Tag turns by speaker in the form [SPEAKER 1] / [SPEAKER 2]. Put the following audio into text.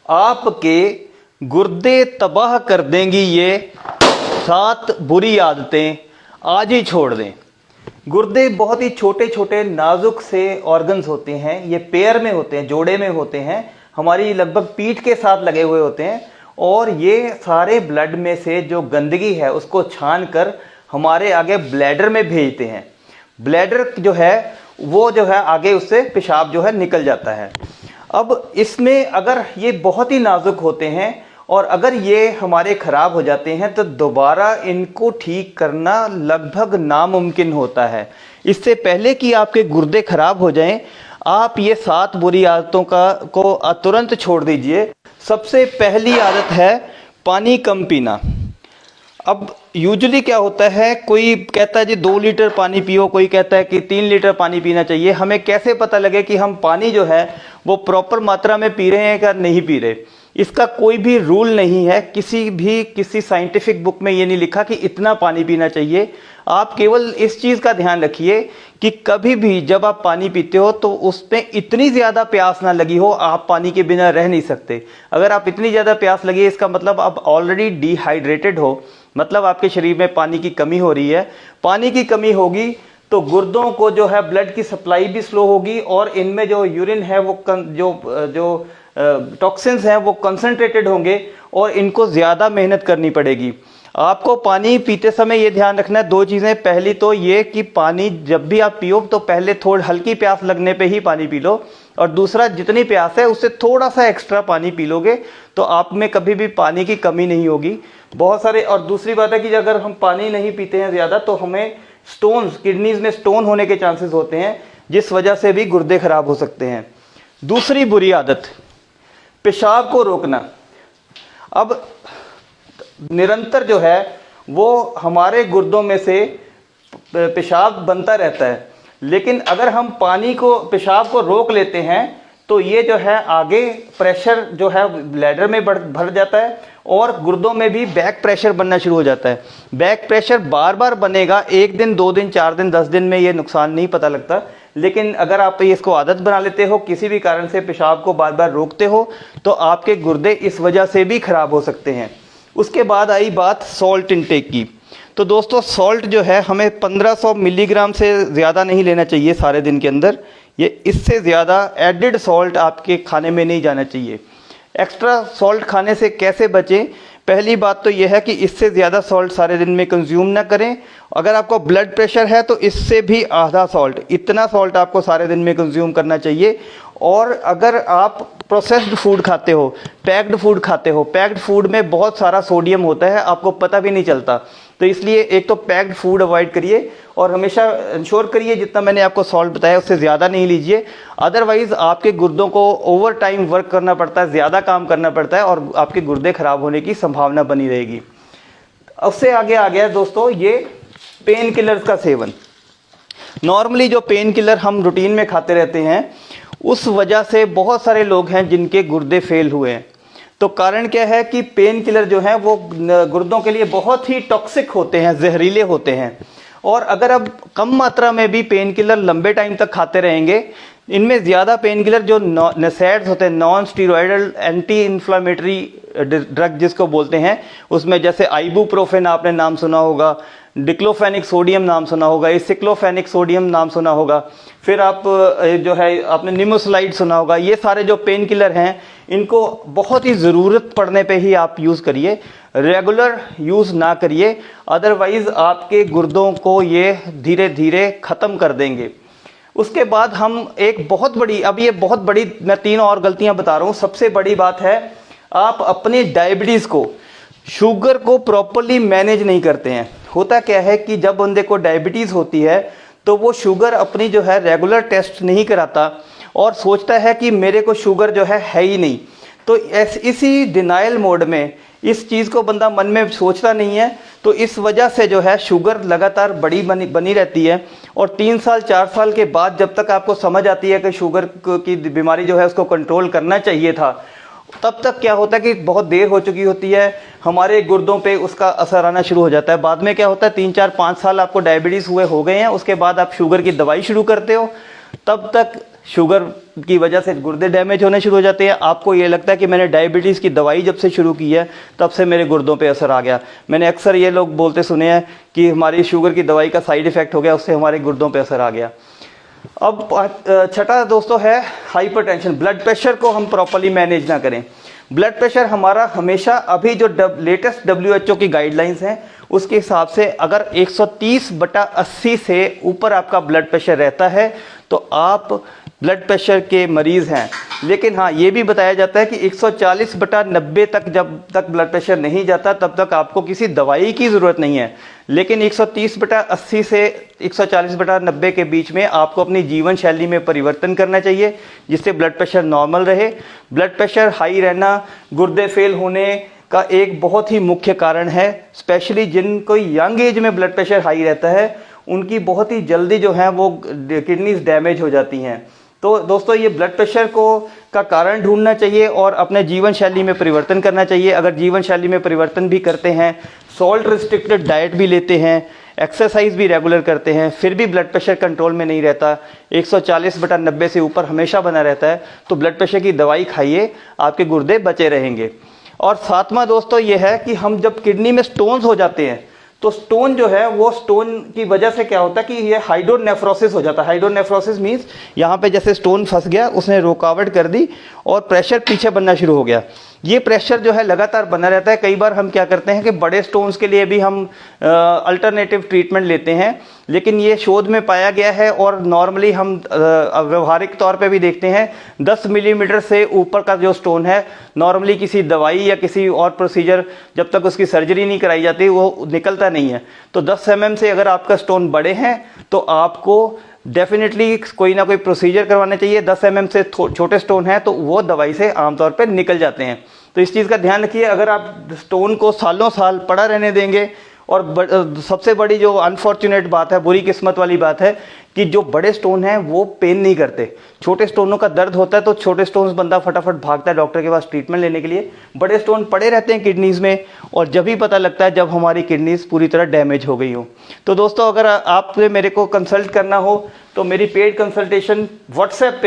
[SPEAKER 1] आपके गुर्दे तबाह कर देंगी ये 7 बुरी आदतें, आज ही छोड़ दें। गुर्दे बहुत ही छोटे छोटे नाजुक से ऑर्गन्स होते हैं, ये पेयर में होते हैं, जोड़े में होते हैं, हमारी लगभग पीठ के साथ लगे हुए होते हैं और ये सारे ब्लड में से जो गंदगी है उसको छान कर हमारे आगे ब्लैडर में भेजते हैं। ब्लैडर जो है वो जो है आगे उससे पेशाब जो है निकल जाता है। अब इसमें अगर ये बहुत ही नाजुक होते हैं और अगर ये हमारे ख़राब हो जाते हैं तो दोबारा इनको ठीक करना लगभग नामुमकिन होता है। इससे पहले कि आपके गुर्दे खराब हो जाएं, आप ये 7 बुरी आदतों को तुरंत छोड़ दीजिए। सबसे पहली आदत है पानी कम पीना। अब यूजुअली क्या होता है, कोई कहता है जी 2 लीटर पानी पियो, कोई कहता है कि 3 लीटर पानी पीना चाहिए। हमें कैसे पता लगे कि हम पानी जो है वो प्रॉपर मात्रा में पी रहे हैं या नहीं पी रहे? इसका कोई भी रूल नहीं है, किसी साइंटिफिक बुक में ये नहीं लिखा कि इतना पानी पीना चाहिए। आप केवल इस चीज़ का ध्यान रखिए कि कभी भी जब आप पानी पीते हो तो उसमें इतनी ज़्यादा प्यास ना लगी हो, आप पानी के बिना रह नहीं सकते। अगर आप इतनी ज़्यादा प्यास लगी है इसका मतलब आप ऑलरेडी डिहाइड्रेटेड हो, मतलब आपके शरीर में पानी की कमी हो रही है। पानी की कमी होगी तो गुर्दों को जो है ब्लड की सप्लाई भी स्लो होगी और इनमें जो यूरिन है वो जो टॉक्सिन्स हैं वो कंसंट्रेटेड होंगे और इनको ज़्यादा मेहनत करनी पड़ेगी। आपको पानी पीते समय ये ध्यान रखना है 2 चीज़ें। पहली तो ये कि पानी जब भी आप पियो तो पहले थोड़ी हल्की प्यास लगने पे ही पानी पी लो, और दूसरा जितनी प्यास है उससे थोड़ा सा एक्स्ट्रा पानी पी लोगे तो आप में कभी भी पानी की कमी नहीं होगी। बहुत सारे, और दूसरी बात है कि अगर हम पानी नहीं पीते हैं ज़्यादा तो हमें स्टोन्स, किडनीज में स्टोन होने के चांसेस होते हैं, जिस वजह से भी गुर्दे खराब हो सकते हैं। दूसरी बुरी आदत, पेशाब को रोकना। अब निरंतर जो है वो हमारे गुर्दों में से पेशाब बनता रहता है, लेकिन अगर हम पेशाब को रोक लेते हैं तो ये जो है आगे प्रेशर जो है ब्लैडर में भर जाता है और गुर्दों में भी बैक प्रेशर बनना शुरू हो जाता है। बैक प्रेशर बार बार बनेगा, 1 दिन 2 दिन 4 दिन 10 दिन में ये नुकसान नहीं पता लगता, लेकिन अगर आप इसको आदत बना लेते हो, किसी भी कारण से पेशाब को बार बार रोकते हो तो आपके गुर्दे इस वजह से भी खराब हो सकते हैं। उसके बाद आई बात सॉल्ट इंटेक की। तो दोस्तों सॉल्ट जो है हमें 1500 मिलीग्राम से ज़्यादा नहीं लेना चाहिए सारे दिन के अंदर। ये इससे ज़्यादा एडिड सॉल्ट आपके खाने में नहीं जाना चाहिए। एक्स्ट्रा सॉल्ट खाने से कैसे बचें? पहली बात तो यह है कि इससे ज़्यादा सॉल्ट सारे दिन में कंज्यूम ना करें। अगर आपको ब्लड प्रेशर है तो इससे भी आधा सॉल्ट, इतना सॉल्ट आपको सारे दिन में कंज्यूम करना चाहिए। और अगर आप प्रोसेस्ड फूड खाते हो, पैक्ड फूड खाते हो, पैक्ड फूड में बहुत सारा सोडियम होता है, आपको पता भी नहीं चलता। तो इसलिए एक तो पैक्ड फूड अवॉइड करिए और हमेशा इंश्योर करिए जितना मैंने आपको सॉल्ट बताया उससे ज़्यादा नहीं लीजिए। अदरवाइज़ आपके गुर्दों को ओवर टाइम वर्क करना पड़ता है, ज़्यादा काम करना पड़ता है और आपके गुर्दे खराब होने की संभावना बनी रहेगी। उससे आगे आ गया दोस्तों ये पेन किलर्स का सेवन। नॉर्मली जो पेन किलर हम रूटीन में खाते रहते हैं उस वजह से बहुत सारे लोग हैं जिनके गुर्दे फेल हुए हैं। तो कारण क्या है कि पेन किलर जो है वो गुर्दों के लिए बहुत ही टॉक्सिक होते हैं, जहरीले होते हैं। और अगर अब कम मात्रा में भी पेन किलर लंबे टाइम तक खाते रहेंगे, इनमें ज़्यादा पेन किलर जो नसेड्स होते हैं, non steroidal anti inflammatory drug जिसको बोलते हैं, उसमें जैसे आइबुप्रोफेन आपने नाम सुना होगा, डिक्लोफेनिक सोडियम नाम सुना होगा, एसिक्लोफेनिक सोडियम नाम सुना होगा, फिर आप जो है आपने निमोसलाइड सुना होगा। ये सारे जो पेन किलर हैं इनको बहुत ही ज़रूरत पड़ने पे ही आप यूज़ करिए, रेगुलर यूज़ ना करिए, अदरवाइज़ आपके गुर्दों को ये धीरे धीरे ख़त्म कर देंगे। उसके बाद हम एक बहुत बड़ी, अब ये बहुत बड़ी, मैं 3 और गलतियां बता रहा हूँ। सबसे बड़ी बात है आप अपने डायबिटीज़ को, शुगर को प्रॉपरली मैनेज नहीं करते हैं। होता क्या है कि जब बंदे को डायबिटीज़ होती है तो वो शुगर अपनी जो है रेगुलर टेस्ट नहीं कराता और सोचता है कि मेरे को शुगर जो है ही नहीं। तो इसी डिनाइल मोड में इस चीज़ को बंदा मन में सोचता नहीं है, तो इस वजह से जो है शुगर लगातार बनी रहती है। और 3 साल 4 साल के बाद जब तक आपको समझ आती है कि शुगर की बीमारी जो है उसको कंट्रोल करना चाहिए था, तब तक क्या होता है कि बहुत देर हो चुकी होती है, हमारे गुर्दों पे उसका असर आना शुरू हो जाता है। बाद में क्या होता है 3 4 5 साल आपको डायबिटीज़ हुए हो गए हैं, उसके बाद आप शुगर की दवाई शुरू करते हो, तब तक शुगर की वजह से गुर्दे डैमेज होने शुरू हो जाते हैं। आपको ये लगता है कि मैंने डायबिटीज़ की दवाई जब से शुरू की है तब से मेरे गुर्दों पे असर आ गया। मैंने अक्सर ये लोग बोलते सुने हैं कि हमारी शुगर की दवाई का साइड इफ़ेक्ट हो गया, उससे हमारे गुर्दों पे असर आ गया। अब छठा दोस्तों है हाइपरटेंशन। ब्लड प्रेशर को हम प्रॉपर्ली मैनेज ना करें। ब्लड प्रेशर हमारा हमेशा अभी जो लेटेस्ट WHO की गाइडलाइंस हैं उसके हिसाब से अगर 130/80 से ऊपर आपका ब्लड प्रेशर रहता है तो आप ब्लड प्रेशर के मरीज़ हैं। लेकिन हाँ, ये भी बताया जाता है कि 140/90 तक जब तक ब्लड प्रेशर नहीं जाता तब तक आपको किसी दवाई की ज़रूरत नहीं है। लेकिन 130/80 से 140/90 के बीच में आपको अपनी जीवन शैली में परिवर्तन करना चाहिए जिससे ब्लड प्रेशर नॉर्मल रहे। ब्लड प्रेशर हाई रहना गुर्दे फेल होने का एक बहुत ही मुख्य कारण है। स्पेशली जिनको यंग एज में ब्लड प्रेशर हाई रहता है उनकी बहुत ही जल्दी जो है वो किडनीज डैमेज हो जाती हैं। तो दोस्तों ये ब्लड प्रेशर का कारण ढूंढना चाहिए और अपने जीवन शैली में परिवर्तन करना चाहिए। अगर जीवन शैली में परिवर्तन भी करते हैं, सॉल्ट रिस्ट्रिक्टेड डाइट भी लेते हैं, एक्सरसाइज भी रेगुलर करते हैं, फिर भी ब्लड प्रेशर कंट्रोल में नहीं रहता, 140/90 से ऊपर हमेशा बना रहता है, तो ब्लड प्रेशर की दवाई खाइए, आपके गुर्दे बचे रहेंगे। और सातवां दोस्तों ये है कि हम जब किडनी में स्टोन्स हो जाते हैं तो स्टोन जो है वो स्टोन की वजह से क्या होता है कि ये हाइड्रोनेफ्रोसिस हो जाता है। हाइड्रोनेफ्रोसिस मीन्स यहाँ पे जैसे स्टोन फंस गया, उसने रुकावट कर दी और प्रेशर पीछे बनना शुरू हो गया। ये प्रेशर जो है लगातार बना रहता है। कई बार हम क्या करते हैं कि बड़े स्टोन्स के लिए भी हम अल्टरनेटिव ट्रीटमेंट लेते हैं, लेकिन ये शोध में पाया गया है और नॉर्मली हम व्यवहारिक तौर पे भी देखते हैं 10 मिलीमीटर से ऊपर का जो स्टोन है नॉर्मली किसी दवाई या किसी और प्रोसीजर जब तक उसकी सर्जरी नहीं कराई जाती वो निकलता नहीं है। तो 10 mm से अगर आपका स्टोन बड़े हैं तो आपको डेफिनेटली कोई ना कोई प्रोसीजर करवाना चाहिए। 10 mm से छोटे स्टोन हैं तो वो दवाई से आमतौर पर निकल जाते हैं। तो इस चीज़ का ध्यान रखिए। अगर आप स्टोन को सालों साल पड़ा रहने देंगे, और सबसे बड़ी जो अनफॉर्चुनेट बात है, बुरी किस्मत वाली बात है कि जो बड़े स्टोन हैं वो पेन नहीं करते। छोटे स्टोनों का दर्द होता है तो छोटे स्टोन्स बंदा फटाफट भागता है डॉक्टर के पास ट्रीटमेंट लेने के लिए। बड़े स्टोन पड़े रहते हैं किडनीज़ में और जब ही पता लगता है जब हमारी किडनीज़ पूरी तरह डैमेज हो गई हो। तो दोस्तों अगर आपने मेरे को कंसल्ट करना हो तो मेरी पेड कंसल्टेशन व्हाट्सएप पे